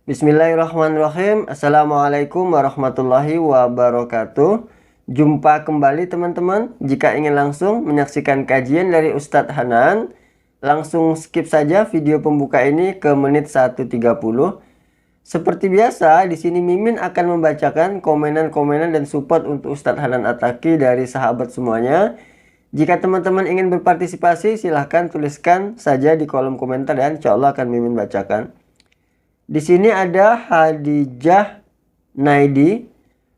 Bismillahirrahmanirrahim. Assalamualaikum warahmatullahi wabarakatuh. Jumpa kembali teman-teman. Jika ingin langsung menyaksikan kajian dari Ustadz Hanan, langsung skip saja video pembuka ini ke menit 1.30. Seperti biasa, di sini Mimin akan membacakan komenan-komenan dan support untuk Ustadz Hanan At-Taqi dari sahabat semuanya. Jika teman-teman ingin berpartisipasi, silahkan tuliskan saja di kolom komentar dan insya Allah akan Mimin bacakan. Di sini ada Hadijah Naidi.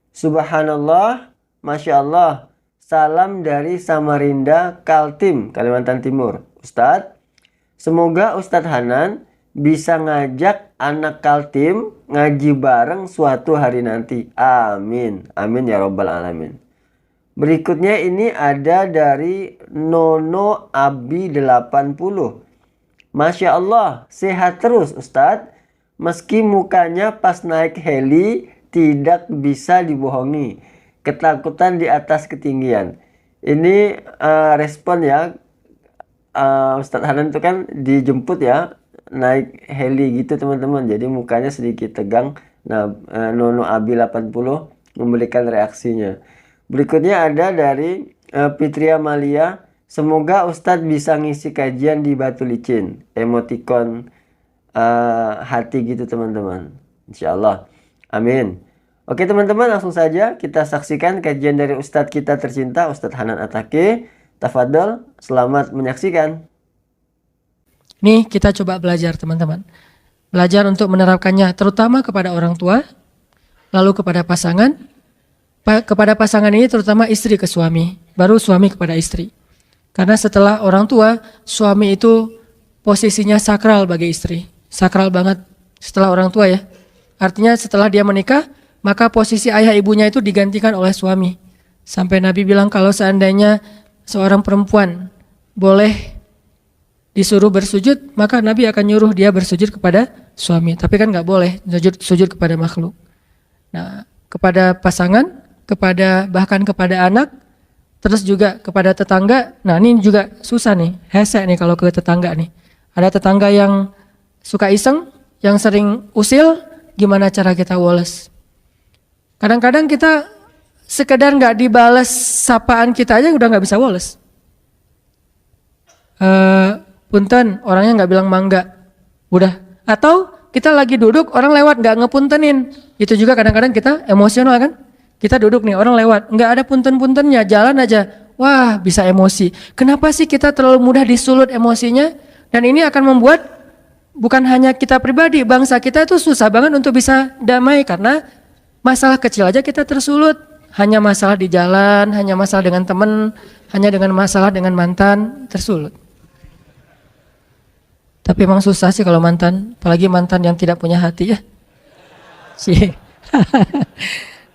Subhanallah, Masya Allah. Salam dari Samarinda, Kaltim, Kalimantan Timur. Ustadz, semoga Ustadz Hanan bisa ngajak anak Kaltim ngaji bareng suatu hari nanti. Amin. Amin ya robbal alamin. Berikutnya ini ada dari Nono Abi 80. Masya Allah, sehat terus Ustadz. Meski mukanya pas naik heli tidak bisa dibohongi. Ketakutan di atas ketinggian. Ini respon ya. Ustadz Hanan itu kan dijemput ya. Naik heli gitu teman-teman. Jadi mukanya sedikit tegang. Nah, Nono Abi 80 memberikan reaksinya. Berikutnya ada dari Fitria Malia. Semoga Ustadz bisa ngisi kajian di Batu Licin. Emoticon hati gitu teman-teman. Insyaallah. Amin. Oke teman-teman, langsung saja kita saksikan kajian dari Ustadz kita tercinta, Ustadz Hanan At-Taqi. Tafadhol, selamat menyaksikan. Nih kita coba belajar teman-teman. Belajar untuk menerapkannya terutama kepada orang tua, lalu kepada pasangan. Kepada pasangan ini terutama istri ke suami, baru suami kepada istri. Karena setelah orang tua, suami itu posisinya sakral bagi istri. Sakral banget setelah orang tua ya. Artinya setelah dia menikah, maka posisi ayah ibunya itu digantikan oleh suami. Sampai Nabi bilang kalau seandainya seorang perempuan boleh disuruh bersujud, maka Nabi akan nyuruh dia bersujud kepada suami. Tapi kan nggak boleh sujud kepada makhluk. Nah, kepada pasangan, bahkan kepada anak, terus juga kepada tetangga. Nah ini juga susah nih, hesek nih kalau ke tetangga nih. Ada tetangga yang suka iseng, yang sering usil, gimana cara kita woles? Kadang-kadang kita sekedar nggak dibalas sapaan kita aja udah nggak bisa woles. Punten, orangnya nggak bilang mangga, udah. Atau kita lagi duduk, orang lewat nggak ngepuntenin, itu juga kadang-kadang kita emosional kan? Kita duduk nih, orang lewat, nggak ada punten-puntennya, jalan aja, wah bisa emosi. Kenapa sih kita terlalu mudah disulut emosinya? Dan ini akan membuat bukan hanya kita pribadi, bangsa kita itu susah banget untuk bisa damai karena masalah kecil aja kita tersulut. Hanya masalah di jalan, hanya masalah dengan teman, hanya dengan masalah dengan mantan, tersulut. Tapi emang susah sih kalau mantan, apalagi mantan yang tidak punya hati ya.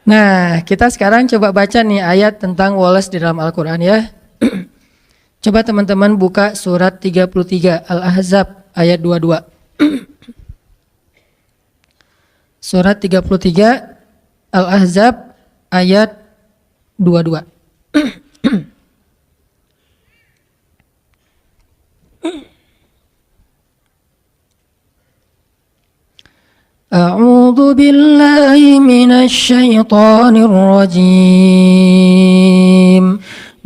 Nah, kita sekarang coba baca nih ayat tentang woles di dalam Al-Quran ya. Coba teman-teman buka surat 33 Al-Ahzab ayat 22. Surat 33 Al-Ahzab ayat 22. A'udzu billahi minasy syaithanir rajim.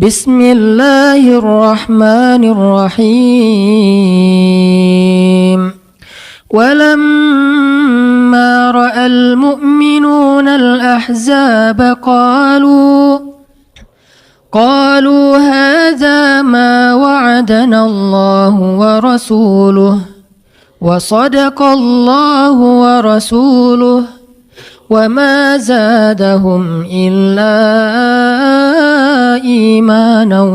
Bismillahirrahmanirrahim. Walamma ra'al mu'minuna al-ahzaba qalu hadza ma wa'adana Allahu wa rasuluhu wa sadaqallahu wa rasuluhu wa ma zadahum illa imanan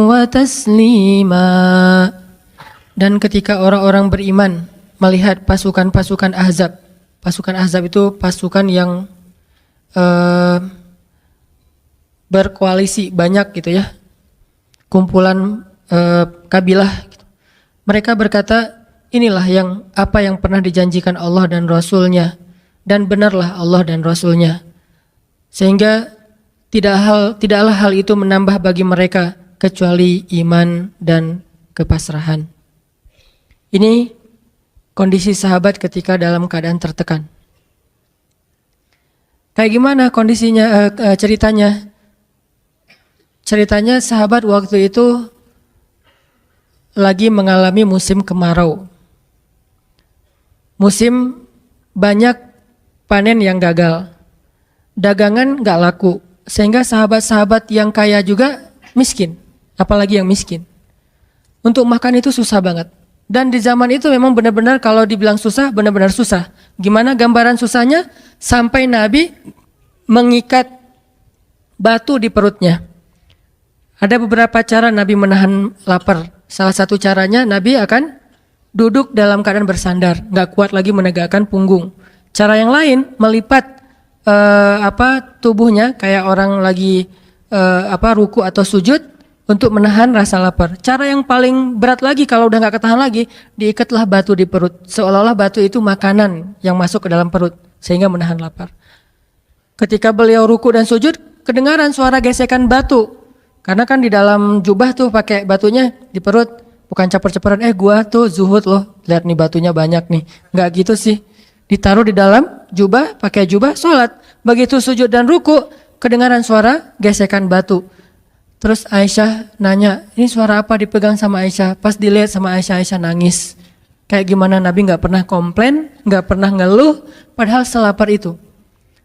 wa taslima. Dan ketika orang-orang beriman melihat pasukan-pasukan Ahzab. Pasukan Ahzab itu pasukan yang berkoalisi banyak gitu ya. Kumpulan kabilah gitu. Mereka berkata, inilah apa yang pernah dijanjikan Allah dan Rasul-Nya. Dan benarlah Allah dan Rasul-Nya. Sehingga tidaklah hal itu menambah bagi mereka kecuali iman dan kepasrahan. Ini kondisi sahabat ketika dalam keadaan tertekan. Kayak gimana kondisinya, ceritanya? Ceritanya sahabat waktu itu lagi mengalami musim kemarau. Musim banyak panen yang gagal. Dagangan gak laku. Sehingga sahabat-sahabat yang kaya juga miskin. Apalagi yang miskin. Untuk makan itu susah banget. Dan di zaman itu memang benar-benar kalau dibilang susah, benar-benar susah. Gimana gambaran susahnya? Sampai Nabi mengikat batu di perutnya. Ada beberapa cara Nabi menahan lapar. Salah satu caranya Nabi akan duduk dalam keadaan bersandar, nggak kuat lagi menegakkan punggung. Cara yang lain melipat tubuhnya kayak orang lagi ruku atau sujud untuk menahan rasa lapar. Cara yang paling berat lagi kalau udah nggak ketahan lagi, diikatlah batu di perut. Seolah-olah batu itu makanan yang masuk ke dalam perut sehingga menahan lapar. Ketika beliau ruku dan sujud, kedengaran suara gesekan batu. Karena kan di dalam jubah tuh pakai batunya di perut, bukan caper-caperan. Gua tuh zuhud loh, lihat nih batunya banyak nih. Nggak gitu sih. Ditaruh di dalam jubah, pakai jubah, sholat. Begitu sujud dan ruku, kedengaran suara gesekan batu. Terus Aisyah nanya, ini suara apa dipegang sama Aisyah? Pas dilihat sama Aisyah, Aisyah nangis. Kayak gimana Nabi gak pernah komplain, gak pernah ngeluh, padahal selapar itu.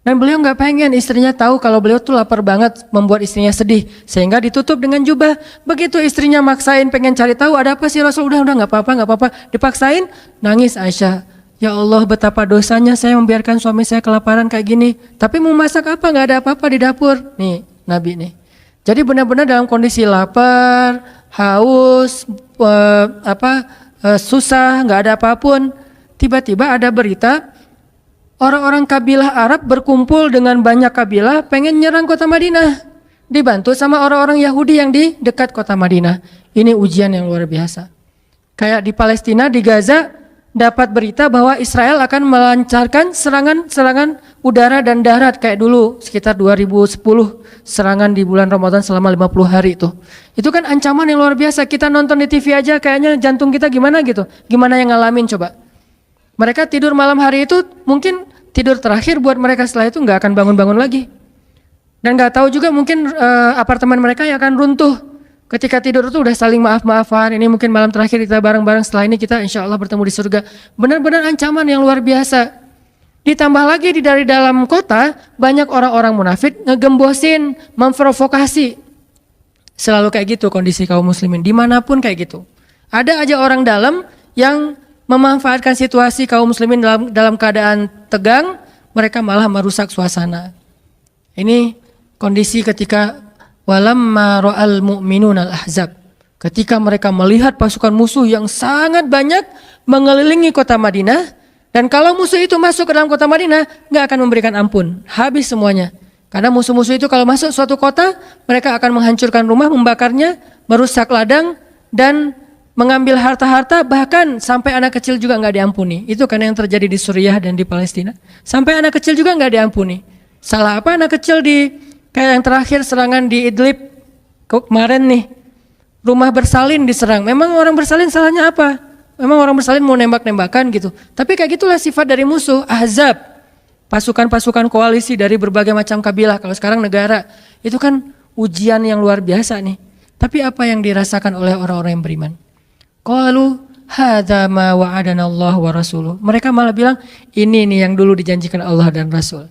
Dan beliau gak pengen istrinya tahu kalau beliau tuh lapar banget, membuat istrinya sedih. Sehingga ditutup dengan jubah. Begitu istrinya maksain pengen cari tahu, ada apa sih Rasul? Udah gak apa-apa. Dipaksain, nangis Aisyah. Ya Allah, betapa dosanya saya membiarkan suami saya kelaparan kayak gini. Tapi mau masak apa? Gak ada apa-apa di dapur. Nih, Nabi nih. Jadi benar-benar dalam kondisi lapar, haus, susah, nggak ada apapun. Tiba-tiba ada berita orang-orang kabilah Arab berkumpul dengan banyak kabilah pengen nyerang kota Madinah. Dibantu sama orang-orang Yahudi yang di dekat kota Madinah. Ini ujian yang luar biasa. Kayak di Palestina, di Gaza, dapat berita bahwa Israel akan melancarkan serangan udara dan darat kayak dulu sekitar 2010 serangan di bulan Ramadan selama 50 hari itu. Itu kan ancaman yang luar biasa. Kita nonton di TV aja kayaknya jantung kita gimana gitu. Gimana yang ngalamin coba. Mereka tidur malam hari itu mungkin tidur terakhir buat mereka, setelah itu nggak akan bangun-bangun lagi. Dan nggak tahu juga mungkin apartemen mereka yang akan runtuh. Ketika tidur itu udah saling maaf-maafan, ini mungkin malam terakhir kita bareng-bareng, setelah ini kita insya Allah bertemu di surga. Benar-benar ancaman yang luar biasa. Ditambah lagi dari dalam kota, banyak orang-orang munafik ngegembosin, memprovokasi. Selalu kayak gitu kondisi kaum muslimin, dimanapun kayak gitu. Ada aja orang dalam yang memanfaatkan situasi kaum muslimin dalam keadaan tegang, mereka malah merusak suasana. Ini kondisi ketika walamma ra'al mu'minun al-ahzab. Ketika mereka melihat pasukan musuh yang sangat banyak mengelilingi kota Madinah, dan kalau musuh itu masuk ke dalam kota Madinah, nggak akan memberikan ampun, habis semuanya. Karena musuh-musuh itu kalau masuk suatu kota, mereka akan menghancurkan rumah, membakarnya, merusak ladang, dan mengambil harta-harta, bahkan sampai anak kecil juga nggak diampuni. Itu kan yang terjadi di Suriah dan di Palestina. Sampai anak kecil juga nggak diampuni. Salah apa anak kecil kayak yang terakhir serangan di Idlib kemarin nih, rumah bersalin diserang. Memang orang bersalin salahnya apa? Memang orang bersalin mau nembak-nembakan gitu. Tapi kayak gitulah sifat dari musuh, ahzab. Pasukan-pasukan koalisi dari berbagai macam kabilah. Kalau sekarang negara, itu kan ujian yang luar biasa nih. Tapi apa yang dirasakan oleh orang-orang yang beriman? Qalu hadza ma wa'adana Allah wa rasuluh. Mereka malah bilang, ini nih yang dulu dijanjikan Allah dan Rasul.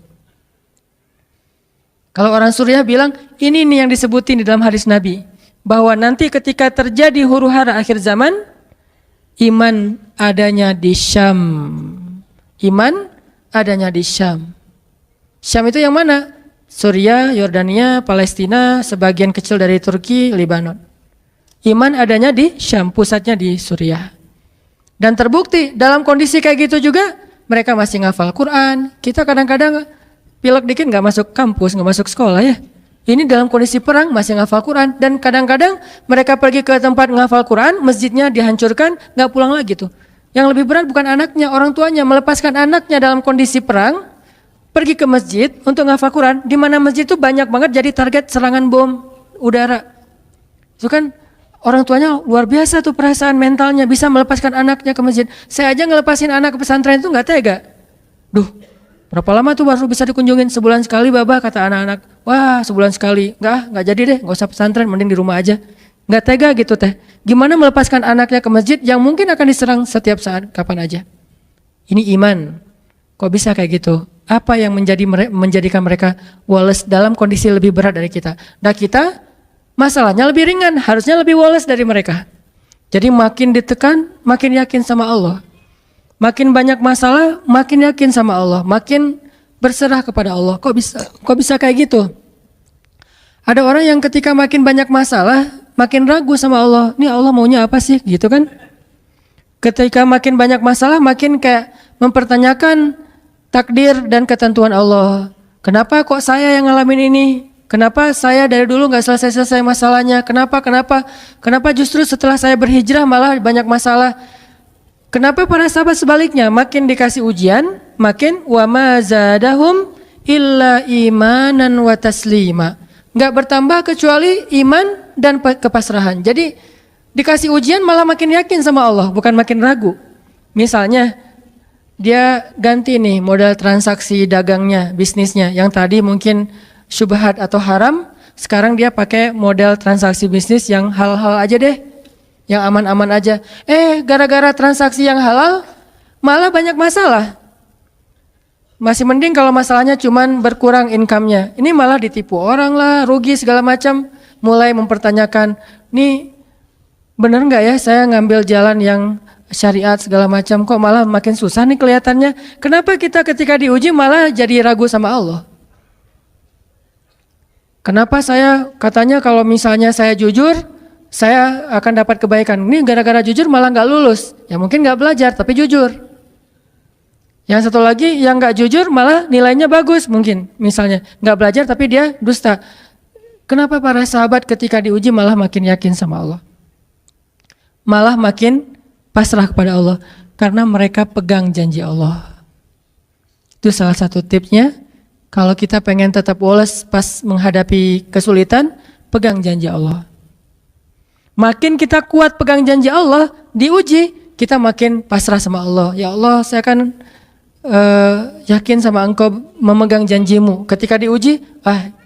Kalau orang Suriah bilang, ini nih yang disebutin di dalam hadis Nabi. Bahwa nanti ketika terjadi huru-hara akhir zaman, iman adanya di Syam. Iman adanya di Syam. Syam itu yang mana? Suriah, Yordania, Palestina, sebagian kecil dari Turki, Lebanon. Iman adanya di Syam, pusatnya di Suriah. Dan terbukti dalam kondisi kayak gitu juga, mereka masih ngafal Quran. Kita kadang-kadang pilek dikit nggak masuk kampus, nggak masuk sekolah ya. Ini dalam kondisi perang masih ngafal Quran. Dan kadang-kadang mereka pergi ke tempat ngafal Quran, masjidnya dihancurkan, nggak pulang lagi tuh. Yang lebih berat bukan anaknya, orang tuanya melepaskan anaknya dalam kondisi perang, pergi ke masjid untuk ngafal Quran, di mana masjid itu banyak banget jadi target serangan bom udara. Itu kan orang tuanya luar biasa tuh perasaan mentalnya, bisa melepaskan anaknya ke masjid. Saya aja ngelepasin anak ke pesantren itu nggak tega. Duh, Berapa lama tuh baru bisa dikunjungin? Sebulan sekali Babah, kata anak-anak. Wah, sebulan sekali. Nggak jadi deh, nggak usah pesantren, mending di rumah aja. Nggak tega gitu teh. Gimana melepaskan anaknya ke masjid yang mungkin akan diserang setiap saat, kapan aja. Ini iman. Kok bisa kayak gitu? Apa yang menjadikan mereka woles dalam kondisi lebih berat dari kita? Nah kita masalahnya lebih ringan, harusnya lebih woles dari mereka. Jadi makin ditekan, makin yakin sama Allah. Makin banyak masalah, makin yakin sama Allah, makin berserah kepada Allah. Kok bisa kayak gitu? Ada orang yang ketika makin banyak masalah, makin ragu sama Allah. Ini Allah maunya apa sih? Gitu kan? Ketika makin banyak masalah, makin kayak mempertanyakan takdir dan ketentuan Allah. Kenapa kok saya yang ngalamin ini? Kenapa saya dari dulu nggak selesai-selesai masalahnya? Kenapa justru setelah saya berhijrah malah banyak masalah? Kenapa para sahabat sebaliknya? Makin dikasih ujian, makin wa ma zadahum illa imanan wa taslima. Nggak bertambah kecuali iman dan kepasrahan. Jadi dikasih ujian malah makin yakin sama Allah, bukan makin ragu. Misalnya dia ganti nih modal transaksi dagangnya, bisnisnya. Yang tadi mungkin syubhat atau haram, sekarang dia pakai model transaksi bisnis yang hal-hal aja deh. Yang aman-aman aja. Gara-gara transaksi yang halal malah banyak masalah. Masih mending kalau masalahnya cuman berkurang income-nya. Ini malah ditipu orang lah, rugi segala macam. Mulai mempertanyakan, nih bener nggak ya saya ngambil jalan yang syariat segala macam, kok malah makin susah nih kelihatannya. Kenapa kita ketika diuji malah jadi ragu sama Allah? Kenapa saya katanya kalau misalnya saya jujur, saya akan dapat kebaikan. Ini gara-gara jujur malah nggak lulus. Ya mungkin nggak belajar tapi jujur. Yang satu lagi yang nggak jujur malah nilainya bagus mungkin. Misalnya nggak belajar tapi dia dusta. Kenapa para sahabat ketika diuji malah makin yakin sama Allah? Malah makin pasrah kepada Allah. Karena mereka pegang janji Allah. Itu salah satu tipsnya. Kalau kita pengen tetap woles pas menghadapi kesulitan, pegang janji Allah. Makin kita kuat pegang janji Allah, diuji, kita makin pasrah sama Allah. Ya Allah, saya akan yakin sama Engkau memegang janjimu. Ketika diuji,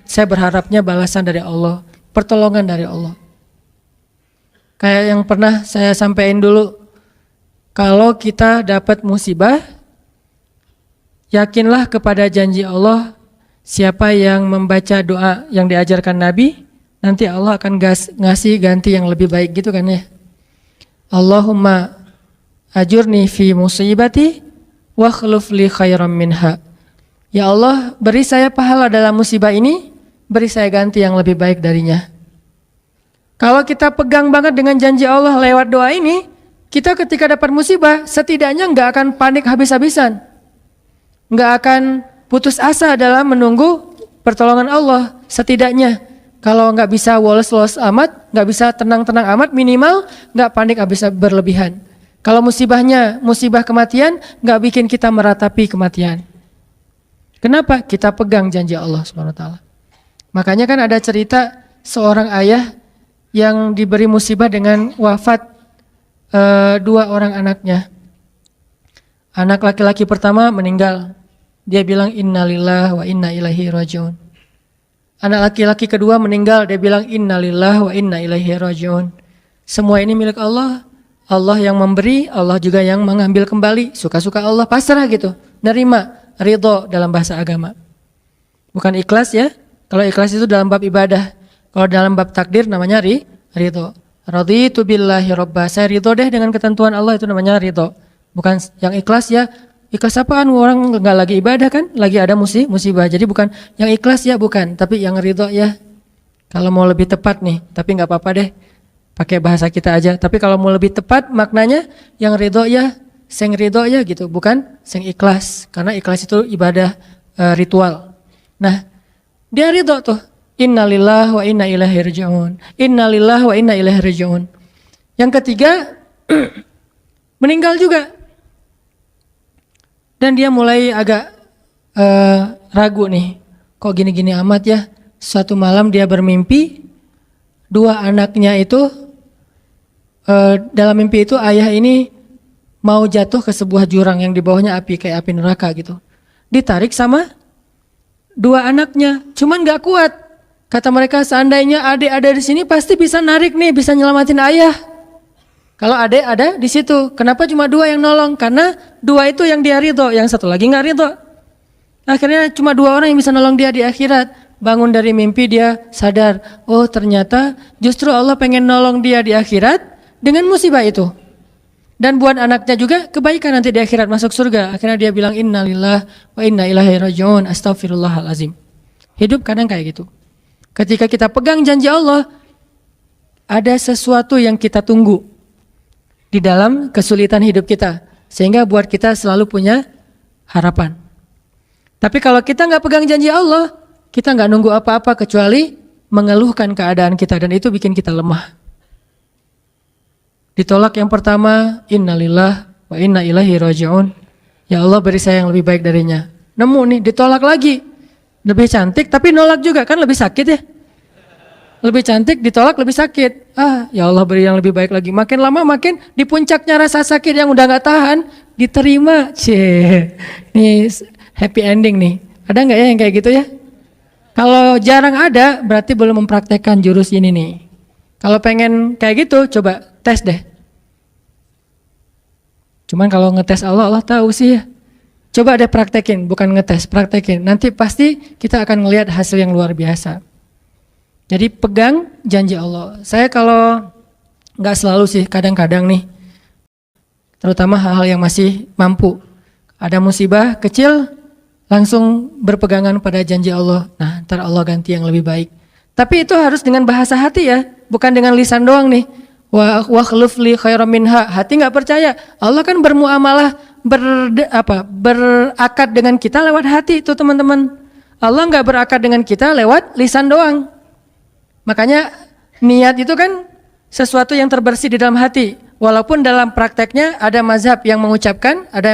saya berharapnya balasan dari Allah, pertolongan dari Allah. Kayak yang pernah saya sampaikan dulu, kalau kita dapat musibah, yakinlah kepada janji Allah. Siapa yang membaca doa yang diajarkan Nabi, nanti Allah akan ngasih ganti yang lebih baik gitu kan ya. Allahumma ajurni fi musibati wa khluf li khairam minha. Ya Allah, beri saya pahala dalam musibah ini, beri saya ganti yang lebih baik darinya. Kalau kita pegang banget dengan janji Allah lewat doa ini, kita ketika dapat musibah setidaknya nggak akan panik habis-habisan. Nggak akan putus asa dalam menunggu pertolongan Allah. Setidaknya kalau nggak bisa woles-woles amat, nggak bisa tenang-tenang amat, minimal nggak panik habis berlebihan. Kalau musibahnya musibah kematian, nggak bikin kita meratapi kematian. Kenapa? Kita pegang janji Allah SWT. Makanya kan ada cerita seorang ayah yang diberi musibah dengan wafat 2 orang anaknya. Anak laki-laki pertama meninggal. Dia bilang innalillahi wa inna ilaihi rajiun. Anak laki-laki kedua meninggal, dia bilang innalillahi wa inna ilaihi rajiun. Semua ini milik Allah. Allah yang memberi, Allah juga yang mengambil kembali. Suka-suka Allah, pasrah gitu. Nerima, ridho dalam bahasa agama. Bukan ikhlas ya. Kalau ikhlas itu dalam bab ibadah. Kalau dalam bab takdir namanya ridho. Raditu billahi robba. Saya ridho deh dengan ketentuan Allah, itu namanya ridho. Bukan yang ikhlas ya. Ikhlas apaan? Orang nggak lagi ibadah kan? Lagi ada musibah. Jadi bukan yang ikhlas ya, bukan. Tapi yang ridho ya. Kalau mau lebih tepat nih. Tapi nggak apa-apa deh. Pakai bahasa kita aja. Tapi kalau mau lebih tepat maknanya yang ridho ya, sing ridho ya gitu. Bukan sing ikhlas. Karena ikhlas itu ibadah ritual. Nah, dia ridho tuh. Innalillahi wa inna ilaihi rajiun. Innalillahi wa inna ilaihi rajiun. Yang ketiga meninggal juga. Dan dia mulai agak ragu nih. Kok gini-gini amat ya? Suatu malam dia bermimpi 2 anaknya itu dalam mimpi itu ayah ini mau jatuh ke sebuah jurang yang di bawahnya api, kayak api neraka gitu. ditarik sama dua anaknya, cuman nggak kuat. Kata mereka, seandainya adik ada di sini pasti bisa narik nih, bisa nyelamatin ayah. Kalau adik ada di situ, kenapa cuma dua yang nolong? Karena dua itu yang dia ridho, yang satu lagi nggak ridho. Akhirnya cuma dua orang yang bisa nolong dia di akhirat. Bangun dari mimpi dia sadar, oh ternyata justru Allah pengen nolong dia di akhirat dengan musibah itu. Dan buat anaknya juga kebaikan nanti di akhirat masuk surga. Akhirnya dia bilang innalillah wa inna ilaihi rajiun, astaghfirullahalazim. Hidup kadang kayak gitu. Ketika kita pegang janji Allah, ada sesuatu yang kita tunggu di dalam kesulitan hidup kita, sehingga buat kita selalu punya harapan. Tapi kalau kita nggak pegang janji Allah, kita nggak nunggu apa-apa kecuali mengeluhkan keadaan kita, dan itu bikin kita lemah. Ditolak yang pertama, innalillah wa inna ilaihi rajiun. Ya Allah beri saya yang lebih baik darinya. Nemu nih, ditolak lagi. Lebih cantik tapi nolak juga, kan lebih sakit ya. Lebih cantik ditolak lebih sakit. Ya Allah beri yang lebih baik lagi. Makin lama makin di puncaknya rasa sakit yang udah nggak tahan, diterima. Nih happy ending nih. Ada nggak ya yang kayak gitu ya? Kalau jarang ada, berarti belum mempraktekkan jurus ini nih. Kalau pengen kayak gitu, coba tes deh. Cuman kalau ngetes Allah, Allah tahu sih ya. Coba deh praktekin, bukan ngetes, praktekin. Nanti pasti kita akan ngelihat hasil yang luar biasa. Jadi pegang janji Allah. Saya kalau nggak selalu sih, kadang-kadang nih. Terutama hal-hal yang masih mampu. Ada musibah kecil, langsung berpegangan pada janji Allah. Nah, ntar Allah ganti yang lebih baik. Tapi itu harus dengan bahasa hati ya, bukan dengan lisan doang nih. Wa khluf li khairam minha. Hati nggak percaya. Allah kan bermuamalah, berakad dengan kita lewat hati itu teman-teman. Allah nggak berakad dengan kita lewat lisan doang. Makanya niat itu kan sesuatu yang terbersih di dalam hati. Walaupun dalam prakteknya ada mazhab yang mengucapkan, ada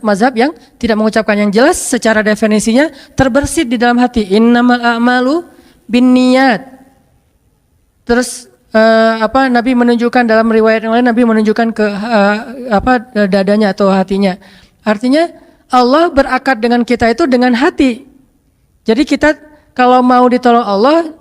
mazhab yang tidak mengucapkan. Yang jelas secara definisinya terbersih di dalam hati. Innamal a'malu binniyat. Terus Nabi menunjukkan dalam riwayat yang lain, Nabi menunjukkan ke dadanya atau hatinya. Artinya Allah berakad dengan kita itu dengan hati. Jadi kita kalau mau ditolong Allah,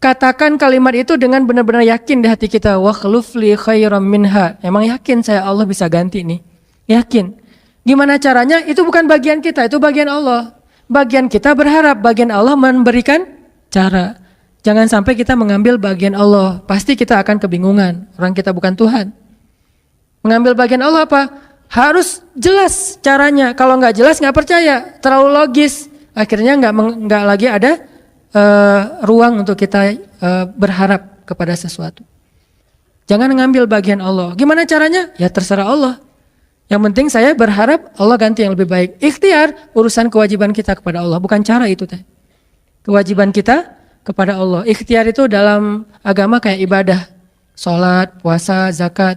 katakan kalimat itu dengan benar-benar yakin di hati kita. Wa khluf li khairam minha. Emang yakin saya Allah bisa ganti nih. Yakin. Gimana caranya? Itu bukan bagian kita, itu bagian Allah. Bagian kita berharap, bagian Allah memberikan cara. Jangan sampai kita mengambil bagian Allah. Pasti kita akan kebingungan. Orang kita bukan Tuhan. Mengambil bagian Allah apa? Harus jelas caranya. Kalau nggak jelas nggak percaya. Terlalu logis. Akhirnya nggak lagi ada ruang untuk kita berharap kepada sesuatu. Jangan ngambil bagian Allah. Gimana caranya? Ya terserah Allah. Yang penting saya berharap Allah ganti yang lebih baik. Ikhtiar, urusan kewajiban kita kepada Allah. Bukan cara itu teh. Kewajiban kita kepada Allah. Ikhtiar itu dalam agama kayak ibadah. Sholat, puasa, zakat.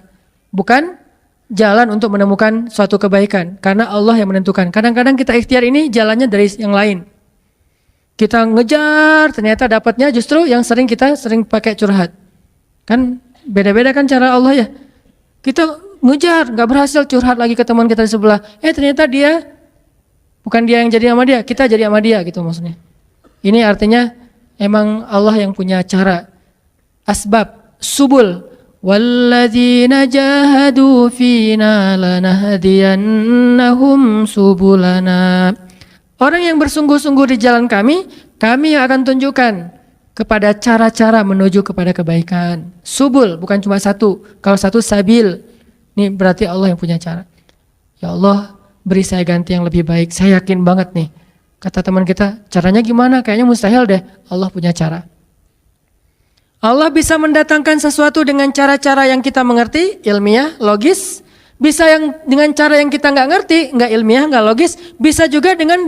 Bukan jalan untuk menemukan suatu kebaikan. Karena Allah yang menentukan. Kadang-kadang kita ikhtiar ini jalannya dari yang lain. Kita ngejar, ternyata dapatnya justru yang kita sering pakai curhat. Kan beda-beda kan cara Allah ya. Kita ngejar, gak berhasil, curhat lagi ke teman kita di sebelah. Ternyata dia, bukan dia yang jadi sama dia, kita jadi sama dia gitu maksudnya. Ini artinya emang Allah yang punya cara. Asbab, subul. Walladzina jahadu fina lanahdiyannahum subulana. Orang yang bersungguh-sungguh di jalan kami yang akan tunjukkan kepada cara-cara menuju kepada kebaikan. Subul, bukan cuma satu. Kalau satu sabil, ini berarti Allah yang punya cara. Ya Allah, beri saya ganti yang lebih baik. Saya yakin banget nih. Kata teman kita, caranya gimana? Kayaknya mustahil deh. Allah punya cara. Allah bisa mendatangkan sesuatu dengan cara-cara yang kita mengerti, ilmiah, logis. Bisa yang dengan cara yang kita nggak ngerti, nggak ilmiah, nggak logis. Bisa juga dengan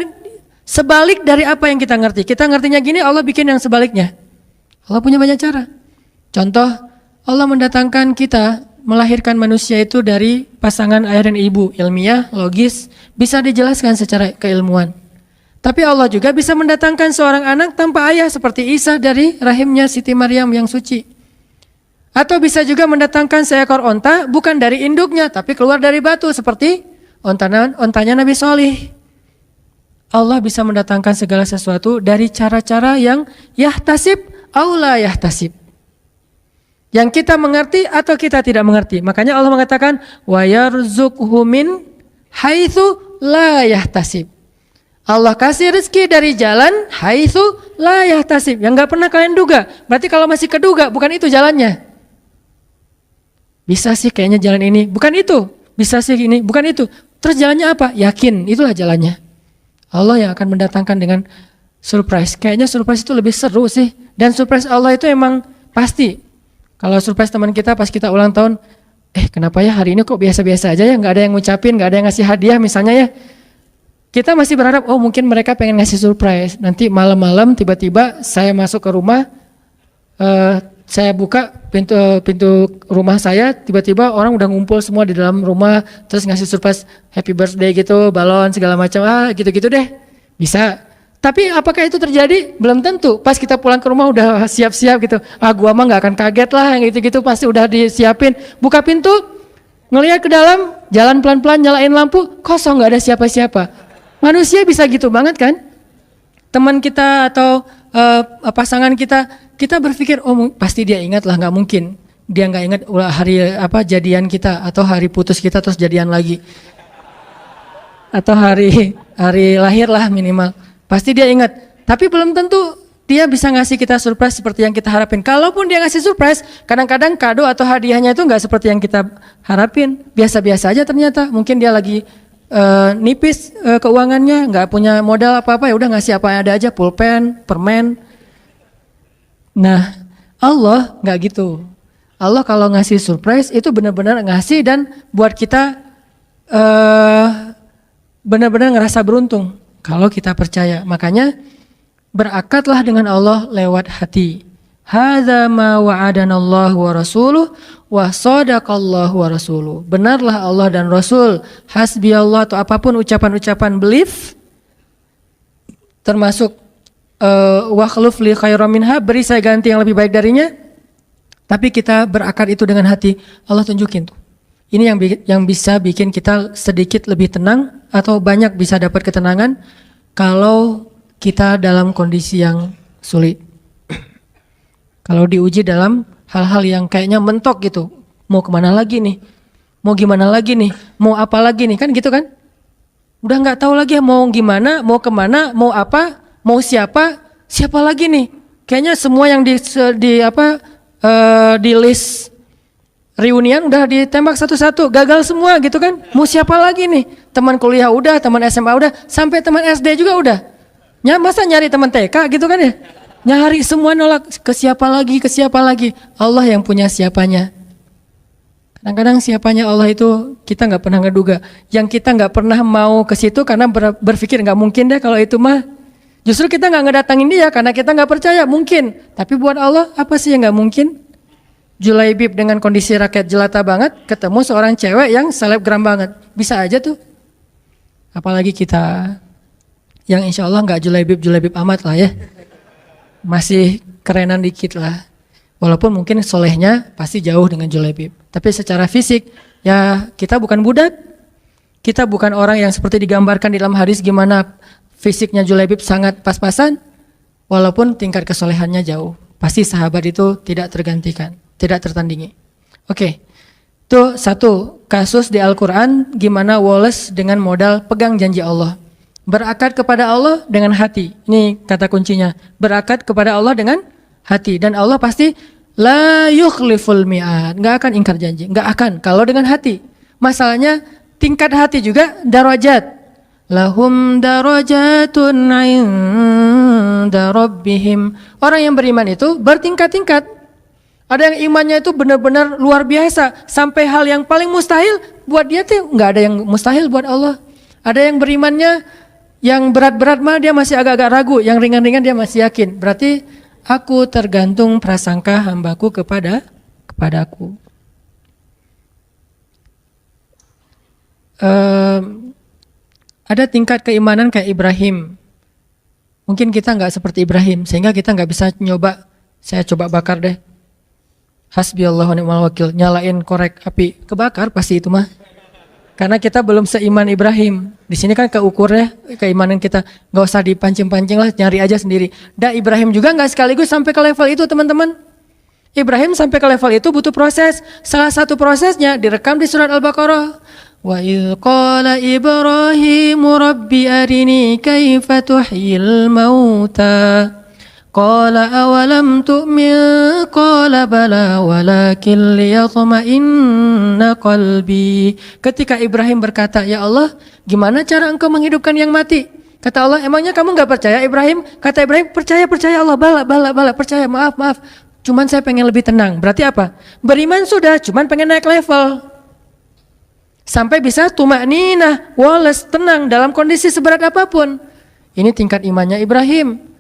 sebalik dari apa yang kita ngerti. Kita ngertinya gini, Allah bikin yang sebaliknya. Allah punya banyak cara. Contoh, Allah mendatangkan kita, melahirkan manusia itu dari pasangan ayah dan ibu. Ilmiah, logis, bisa dijelaskan secara keilmuan. Tapi Allah juga bisa mendatangkan seorang anak tanpa ayah seperti Isa dari rahimnya Siti Maryam yang suci. Atau bisa juga mendatangkan seekor onta bukan dari induknya tapi keluar dari batu seperti ontanya Nabi Solih. Allah bisa mendatangkan segala sesuatu dari cara-cara yang yahtasib au la yahtasib. Yang kita mengerti atau kita tidak mengerti. Makanya Allah mengatakan wa yarzuqhu min haitsu la yahtasib. Allah kasih rezeki dari jalan haitsu la yahtasib, yang enggak pernah kalian duga. Berarti kalau masih keduga, bukan itu jalannya. Bisa sih kayaknya jalan ini, bukan itu. Bisa sih ini, bukan itu. Terus jalannya apa? Yakin, itulah jalannya. Allah yang akan mendatangkan dengan surprise. Kayaknya surprise itu lebih seru sih. Dan surprise Allah itu emang pasti. Kalau surprise teman kita pas kita ulang tahun, kenapa ya hari ini kok biasa-biasa aja ya, nggak ada yang ngucapin, nggak ada yang ngasih hadiah misalnya ya. Kita masih berharap, mungkin mereka pengen ngasih surprise. Nanti malam-malam tiba-tiba saya masuk ke rumah, saya buka pintu rumah saya, tiba-tiba orang udah ngumpul semua di dalam rumah, terus ngasih surprise happy birthday gitu, balon segala macam, gitu-gitu deh. Bisa. Tapi apakah itu terjadi? Belum tentu. Pas kita pulang ke rumah udah siap-siap gitu. Gua mah nggak akan kaget lah, yang gitu-gitu pasti udah disiapin. Buka pintu, ngelihat ke dalam, jalan pelan-pelan, nyalain lampu, kosong, nggak ada siapa-siapa. Manusia bisa gitu banget kan? Teman kita atau pasangan kita berpikir pasti dia ingat lah, nggak mungkin dia nggak ingat hari jadian kita atau hari putus kita terus jadian lagi atau hari lahir lah minimal, pasti dia ingat. Tapi belum tentu dia bisa ngasih kita surprise seperti yang kita harapin. Kalaupun dia ngasih surprise, kadang-kadang kado atau hadiahnya itu nggak seperti yang kita harapin, biasa-biasa aja ternyata. Mungkin dia lagi nipis keuangannya, nggak punya modal apa-apa, ya udah ngasih apa yang ada aja, pulpen, permen. Nah, Allah nggak gitu. Allah kalau ngasih surprise itu benar-benar ngasih dan buat kita benar-benar ngerasa beruntung kalau kita percaya. Makanya berakatlah dengan Allah lewat hati. Hadza ma wa'adanallahu wa rasuluh wa sadaqallahu wa rasuluh. Benarlah Allah dan Rasul. Hasbi Allah atau apapun ucapan-ucapan belief, termasuk wa khluf li khairam minha, beri saya ganti yang lebih baik darinya. Tapi kita berakad itu dengan hati. Allah tunjukin tuh. Ini yang bisa bikin kita sedikit lebih tenang atau banyak bisa dapat ketenangan kalau kita dalam kondisi yang sulit. Kalau diuji dalam hal-hal yang kayaknya mentok gitu, mau kemana lagi nih, mau gimana lagi nih, mau apa lagi nih, kan gitu kan? Udah nggak tahu lagi mau gimana, mau kemana, mau apa, mau siapa lagi nih? Kayaknya semua yang di list reunian udah ditembak satu-satu, gagal semua gitu kan? Mau siapa lagi nih? Teman kuliah udah, teman SMA udah, sampai teman SD juga udah. Masa nyari teman TK gitu kan ya? Nyari semua nolak, ke siapa lagi? Allah yang punya siapanya. Kadang-kadang siapanya Allah itu kita nggak pernah ngeduga. Yang kita nggak pernah mau ke situ karena berpikir nggak mungkin deh kalau itu mah. Justru kita nggak ngedatangin dia karena kita nggak percaya mungkin. Tapi buat Allah apa sih yang nggak mungkin? Julaibib dengan kondisi rakyat jelata banget ketemu seorang cewek yang selebgram banget, bisa aja tuh. Apalagi kita yang insya Allah nggak Julaibib amat lah ya. Masih kerenan dikit lah. Walaupun mungkin solehnya pasti jauh dengan Julaibib. Tapi secara fisik ya kita bukan budak. Kita bukan orang yang seperti digambarkan di dalam hadis gimana fisiknya Julaibib sangat pas-pasan. Walaupun tingkat kesolehannya jauh. Pasti sahabat itu tidak tergantikan, tidak tertandingi. Oke. Itu satu kasus di Al-Quran gimana Wallace dengan modal pegang janji Allah. Berakad kepada Allah dengan hati. Ini kata kuncinya. Berakad kepada Allah dengan hati. Dan Allah pasti la yukhliful mi'ad. Nggak akan ingkar janji. Nggak akan. Kalau dengan hati. Masalahnya tingkat hati juga darajat. Lahum darajatun inda rabbihim. Orang yang beriman itu bertingkat-tingkat. Ada yang imannya itu benar-benar luar biasa. Sampai hal yang paling mustahil buat dia tuh nggak ada yang mustahil buat Allah. Ada yang berimannya yang berat-berat mah dia masih agak-agak ragu, yang ringan-ringan dia masih yakin. Berarti aku tergantung prasangka hambaku kepadaku. Ada tingkat keimanan kayak Ibrahim. Mungkin kita nggak seperti Ibrahim, sehingga kita nggak bisa nyoba. Saya coba bakar deh. Hasbiyallahu wa ni'mal wakil, nyalain korek api, kebakar pasti itu mah. Karena kita belum seiman Ibrahim. Di sini kan keukurnya keimanan kita. Nggak usah dipancing-pancing lah, nyari aja sendiri. Dan Ibrahim juga nggak sekaligus sampai ke level itu teman-teman. Ibrahim sampai ke level itu butuh proses. Salah satu prosesnya direkam di surat Al-Baqarah. Wa idh qala Ibrahimu rabbi arini kaifa tuhyil mauta. Qala awalam tu'min qala bala walakin liyatma'inna qalbi. Ketika Ibrahim berkata, "Ya Allah, gimana cara engkau menghidupkan yang mati?" Kata Allah, "Emangnya kamu enggak percaya Ibrahim?" Kata Ibrahim, "Percaya Allah, bala, percaya, maaf. Cuman saya pengen lebih tenang." Berarti apa? Beriman sudah, cuman pengen naik level. Sampai bisa tumakninah, walas, tenang dalam kondisi seberat apapun. Ini tingkat imannya Ibrahim.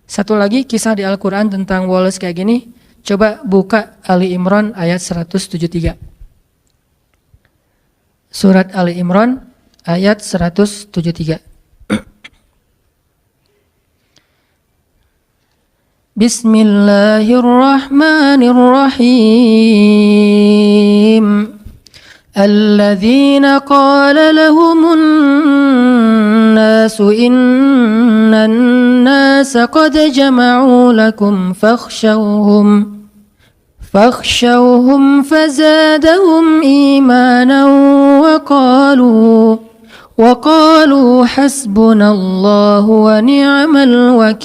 Satu lagi kisah di Al-Quran tentang wallace kayak gini. Coba buka Ali Imran ayat 173. Surat Ali Imran ayat 173. Bismillahirrahmanirrahim. الذين قال لهم الناس إن الناس قد جمعوا لكم فاخشوهم فزادهم إيمانا وقالوا حسبنا الله ونعم الوكيل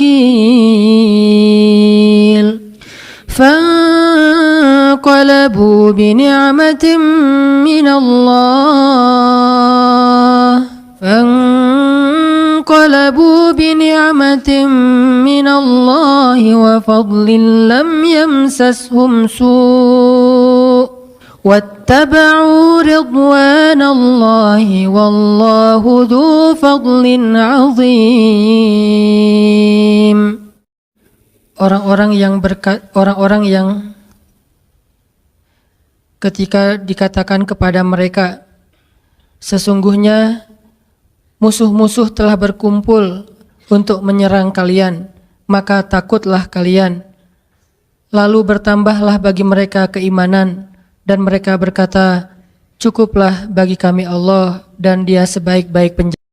فانقلبوا بنعمة من الله وفضل لم يمسسهم سوء واتبعوا رضوان الله والله ذو فضل عظيم. Orang-orang yang ketika dikatakan kepada mereka, sesungguhnya musuh-musuh telah berkumpul untuk menyerang kalian, maka takutlah kalian. Lalu bertambahlah bagi mereka keimanan, dan mereka berkata, cukuplah bagi kami Allah, dan Dia sebaik-baik penjaga.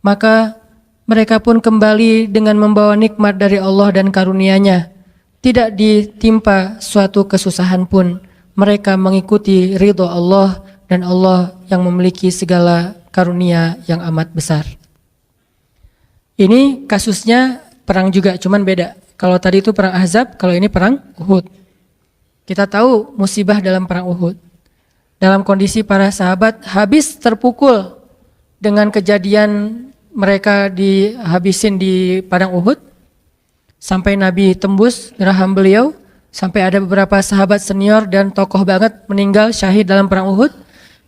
Maka mereka pun kembali dengan membawa nikmat dari Allah dan karunia-Nya. Tidak ditimpa suatu kesusahan pun. Mereka mengikuti ridho Allah, dan Allah yang memiliki segala karunia yang amat besar. Ini kasusnya perang juga, cuman beda. Kalau tadi itu perang Ahzab, kalau ini perang Uhud. Kita tahu musibah dalam perang Uhud. Dalam kondisi para sahabat habis terpukul dengan kejadian mereka dihabisin di padang Uhud, sampai Nabi tembus raham beliau, sampai ada beberapa sahabat senior dan tokoh banget meninggal syahid dalam perang Uhud.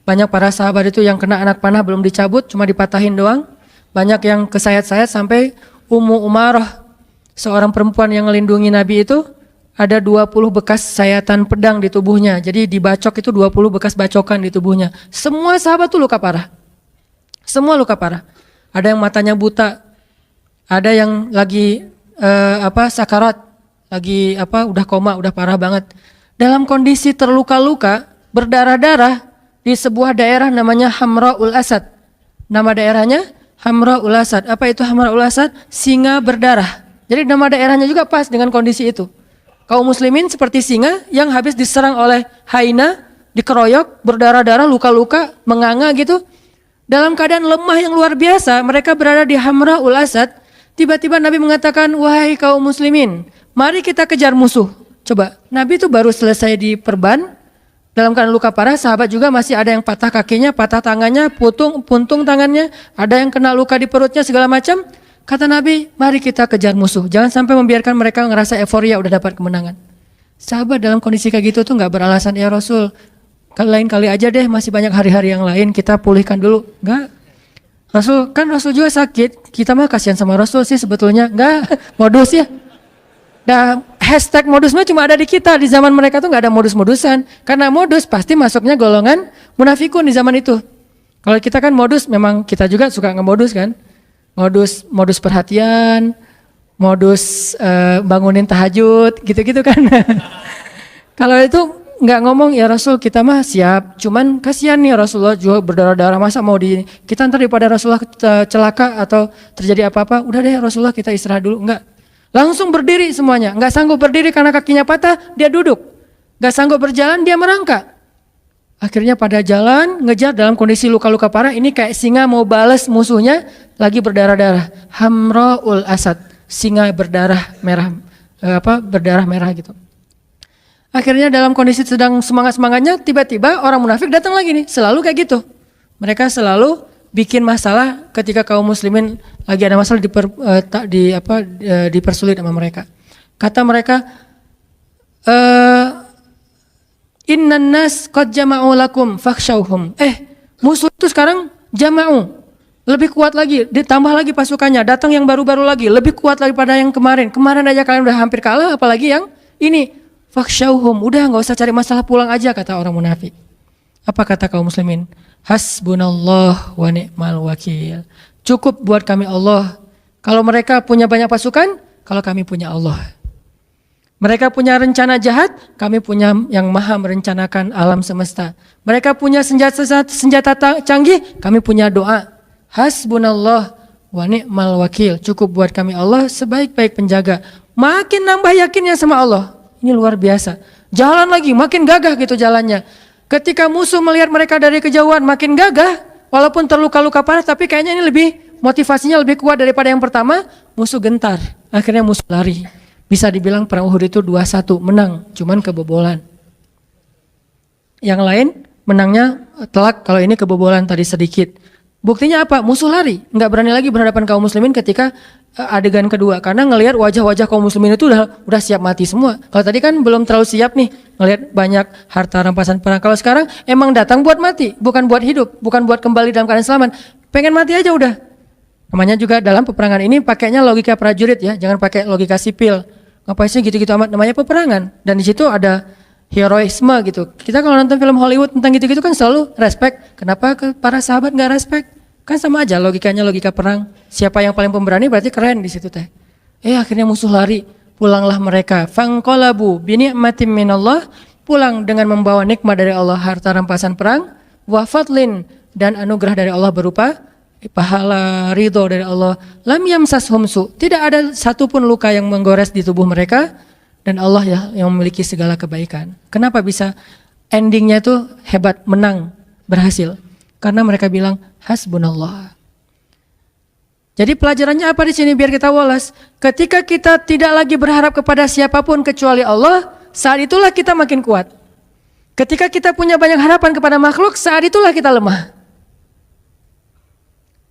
Banyak para sahabat itu yang kena anak panah belum dicabut, cuma dipatahin doang. Banyak yang kesayat-sayat sampai Ummu Umarah, seorang perempuan yang melindungi Nabi itu, ada 20 bekas sayatan pedang di tubuhnya. Jadi dibacok itu 20 bekas bacokan di tubuhnya. Semua sahabat itu luka parah. Semua luka parah. Ada yang matanya buta, ada yang lagi sakarat, lagi udah koma, udah parah banget. Dalam kondisi terluka-luka, berdarah-darah di sebuah daerah namanya Hamra'ul Asad. Nama daerahnya Hamra'ul Asad. Apa itu Hamra'ul Asad? Singa berdarah. Jadi nama daerahnya juga pas dengan kondisi itu. Kaum muslimin seperti singa yang habis diserang oleh hyena, dikeroyok, berdarah-darah, luka-luka, menganga gitu. Dalam keadaan lemah yang luar biasa, mereka berada di Hamra'ul Asad. Tiba-tiba Nabi mengatakan, wahai kaum muslimin, mari kita kejar musuh. Coba, Nabi itu baru selesai diperban, dalam keadaan luka parah, sahabat juga masih ada yang patah kakinya, patah tangannya, puntung tangannya, ada yang kena luka di perutnya, segala macam. Kata Nabi, mari kita kejar musuh. Jangan sampai membiarkan mereka ngerasa euforia udah dapat kemenangan. Sahabat dalam kondisi kayak gitu tuh gak beralasan, ya Rasul, lain kali aja deh, masih banyak hari-hari yang lain, kita pulihkan dulu. Enggak. Rasul juga sakit, kita mah kasihan sama Rasul sih sebetulnya. Enggak, modus ya. Nah, hashtag modus mah cuma ada di kita, di zaman mereka tuh gak ada modus-modusan. Karena modus pasti masuknya golongan munafikun di zaman itu. Kalau kita kan modus, memang kita juga suka ngemodus kan. Modus perhatian, modus bangunin tahajud, gitu-gitu kan. Kalau itu nggak ngomong ya Rasul kita mah siap, cuman kasihan nih Rasulullah juga berdarah-darah, masa mau kita ntar daripada Rasulullah celaka atau terjadi apa-apa, udah deh Rasulullah kita istirahat dulu. Enggak, langsung berdiri semuanya. Nggak sanggup berdiri karena kakinya patah, dia duduk. Nggak sanggup berjalan, dia merangkak. Akhirnya pada jalan ngejar dalam kondisi luka-luka parah. Ini kayak singa mau balas musuhnya lagi berdarah-darah. Hamraul Asad, singa berdarah merah, berdarah merah gitu. Akhirnya dalam kondisi sedang semangat-semangatnya, tiba-tiba orang munafik datang lagi nih. Selalu kayak gitu. Mereka selalu bikin masalah ketika kaum muslimin lagi ada masalah dipersulit sama mereka. Kata mereka, Innan nas qad jama'u lakum fakhshawhum. Musuh itu sekarang jama'u, lebih kuat lagi, ditambah lagi pasukannya, datang yang baru-baru lagi, lebih kuat daripada yang kemarin. Kemarin aja kalian udah hampir kalah, apalagi yang ini. Fakhshawhum, udah nggak usah cari masalah, pulang aja, kata orang munafik. Apa kata kaum muslimin? Hasbunallah wa ni'mal wakil. Cukup buat kami Allah. Kalau mereka punya banyak pasukan, kalau kami punya Allah. Mereka punya rencana jahat, kami punya yang maha merencanakan alam semesta. Mereka punya senjata canggih, kami punya doa. Hasbunallah wa ni'mal wakil. Cukup buat kami Allah, sebaik-baik penjaga. Makin nambah yakinnya sama Allah. Ini luar biasa. Jalan lagi, makin gagah gitu jalannya. Ketika musuh melihat mereka dari kejauhan, makin gagah. Walaupun terluka-luka parah, tapi kayaknya ini motivasinya lebih kuat daripada yang pertama. Musuh gentar, akhirnya musuh lari. Bisa dibilang perang Uhud itu 2-1, menang, cuman kebobolan. Yang lain menangnya telak, kalau ini kebobolan tadi sedikit. Buktinya apa? Musuh lari, nggak berani lagi berhadapan kaum muslimin ketika adegan kedua, karena ngelihat wajah-wajah kaum muslimin itu udah siap mati semua. Kalau tadi kan belum terlalu siap nih, ngelihat banyak harta rampasan perang. Kalau sekarang emang datang buat mati, bukan buat hidup, bukan buat kembali dalam keadaan selamat. Pengen mati aja udah. Namanya juga dalam peperangan ini pakainya logika prajurit ya, jangan pakai logika sipil. Ngapain sih gitu-gitu amat, namanya peperangan. Dan di situ ada heroisme gitu. Kita kalau nonton film Hollywood tentang gitu-gitu kan selalu respect. Kenapa ke para sahabat nggak respect? Kan sama aja logikanya, logika perang. Siapa yang paling pemberani berarti keren di situ teh. Akhirnya musuh lari, pulanglah mereka. Fanqalabu bini'matin minallah, pulang dengan membawa nikmat dari Allah, harta rampasan perang, wa fadlin, dan anugerah dari Allah berupa pahala, ridho dari Allah. Lam yamsashum su, tidak ada satupun luka yang menggores di tubuh mereka, dan Allah ya yang memiliki segala kebaikan. Kenapa bisa endingnya itu hebat, menang, berhasil? Karena mereka bilang hasbunallah. Jadi pelajarannya apa di sini biar kita walas? Ketika kita tidak lagi berharap kepada siapapun kecuali Allah, saat itulah kita makin kuat. Ketika kita punya banyak harapan kepada makhluk, saat itulah kita lemah.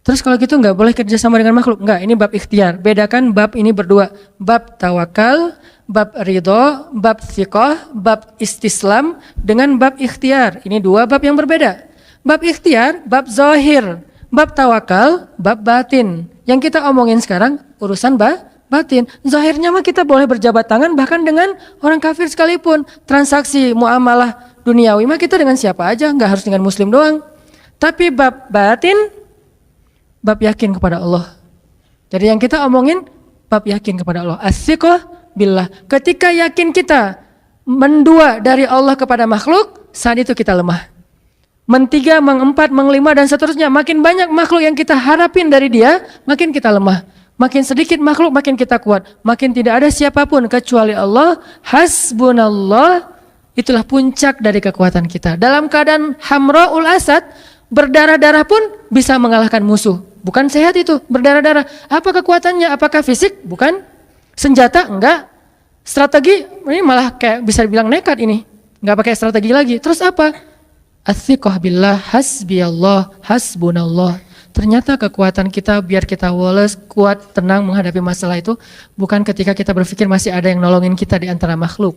Terus kalau gitu nggak boleh kerjasama dengan makhluk? Nggak, ini bab ikhtiar. Bedakan bab ini berdua. Bab tawakal, bab ridho, bab thiqah, bab istislam dengan bab ikhtiar. Ini dua bab yang berbeda. Bab ikhtiar, bab zahir, bab tawakal, bab batin. Yang kita omongin sekarang urusan batin. Zahirnya mah kita boleh berjabat tangan bahkan dengan orang kafir sekalipun. Transaksi muamalah duniawi mah kita dengan siapa aja, nggak harus dengan muslim doang. Tapi bab batin, bab yakin kepada Allah. Jadi yang kita omongin bab yakin kepada Allah. As-siqah billah. Ketika yakin kita mendua dari Allah kepada makhluk, saat itu kita lemah. Mentiga, mengempat, menglima, dan seterusnya. Makin banyak makhluk yang kita harapin dari dia, makin kita lemah. Makin sedikit makhluk, makin kita kuat. Makin tidak ada siapapun kecuali Allah. Hasbunallah, itulah puncak dari kekuatan kita. Dalam keadaan hamraul asad, berdarah-darah pun bisa mengalahkan musuh. Bukan sehat itu, berdarah-darah. Apa kekuatannya? Apakah fisik? Bukan. Senjata? Enggak. Strategi? Ini malah kayak bisa dibilang nekat ini. Enggak pakai strategi lagi. Terus apa? As-siqah billah, hasbiyallah, hasbunallah. Ternyata kekuatan kita biar kita walas, kuat, tenang menghadapi masalah itu bukan ketika kita berpikir masih ada yang nolongin kita di antara makhluk.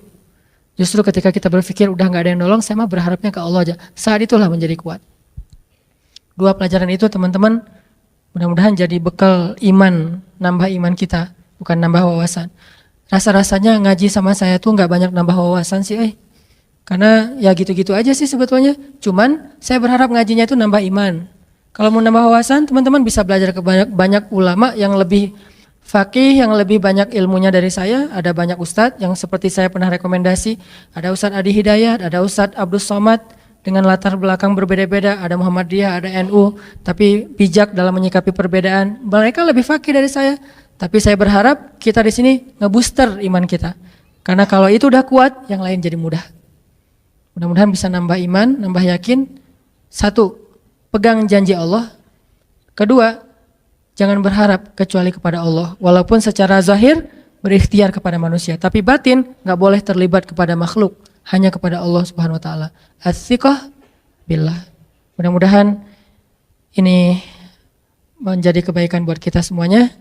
Justru ketika kita berpikir udah gak ada yang nolong, saya mah berharapnya ke Allah aja. Saat itulah menjadi kuat. Dua pelajaran itu teman-teman mudah-mudahan jadi bekal iman, nambah iman kita, bukan nambah wawasan. Rasa-rasanya ngaji sama saya tuh gak banyak nambah wawasan sih karena ya gitu-gitu aja sih sebetulnya. Cuman saya berharap ngajinya itu nambah iman. Kalau mau nambah wawasan, teman-teman bisa belajar ke banyak ulama yang lebih Fakih yang lebih banyak ilmunya dari saya, ada banyak ustadz yang seperti saya pernah rekomendasi, ada Ustadz Adi Hidayat, ada Ustadz Abdus Somad dengan latar belakang berbeda-beda, ada Muhammadiyah, ada NU, tapi bijak dalam menyikapi perbedaan. Mereka lebih fakih dari saya, tapi saya berharap kita di sini ngebooster iman kita. Karena kalau itu udah kuat, yang lain jadi mudah. Mudah-mudahan bisa nambah iman, nambah yakin. Satu, pegang janji Allah. Kedua, jangan berharap kecuali kepada Allah. Walaupun secara zahir berikhtiar kepada manusia, tapi batin nggak boleh terlibat kepada makhluk, hanya kepada Allah Subhanahu Wa Taala. As-siqah billah. Mudah-mudahan ini menjadi kebaikan buat kita semuanya.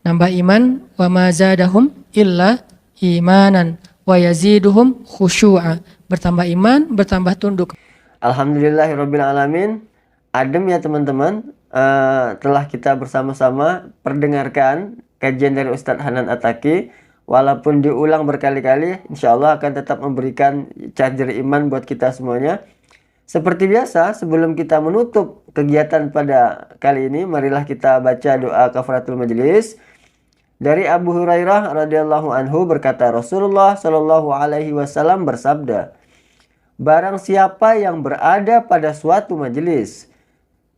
Nambah iman, wa ma zadahum illa imanan wa yaziduhum khusyu'a. Bertambah iman, bertambah tunduk. Alhamdulillahirabbil alamin. Adem ya teman-teman. Telah kita bersama-sama perdengarkan kajian dari Ustadz Hanan Attaqi. Walaupun diulang berkali-kali, insya Allah akan tetap memberikan charger iman buat kita semuanya. Seperti biasa, sebelum kita menutup kegiatan pada kali ini, marilah kita baca doa kafaratul majelis. Dari Abu Hurairah radhiyallahu anhu berkata, Rasulullah shallallahu alaihi wasallam bersabda, barang siapa yang berada pada suatu majelis,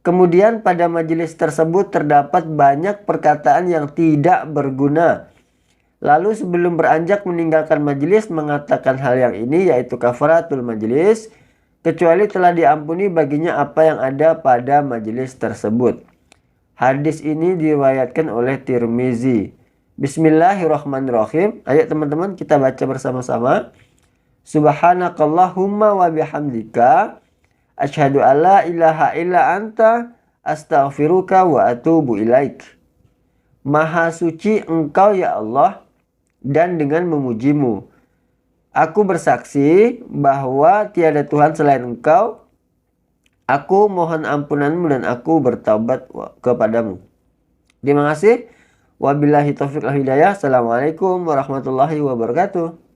kemudian pada majelis tersebut terdapat banyak perkataan yang tidak berguna, lalu sebelum beranjak meninggalkan majelis mengatakan hal yang ini, yaitu kafaratul majelis, kecuali telah diampuni baginya apa yang ada pada majelis tersebut. Hadis ini diriwayatkan oleh Tirmizi. Bismillahirrahmanirrahim. Ayo teman-teman kita baca bersama-sama. Subhanakallahumma wa bihamdika asyhadu alla ilaha illa anta astaghfiruka wa atubu ilaik. Maha suci Engkau ya Allah, dan dengan memujimu aku bersaksi bahwa tiada Tuhan selain Engkau. Aku mohon ampunanmu dan aku bertaubat kepadamu. Terima kasih. Wabillahi taufiq wal hidayah. Assalamualaikum warahmatullahi wabarakatuh.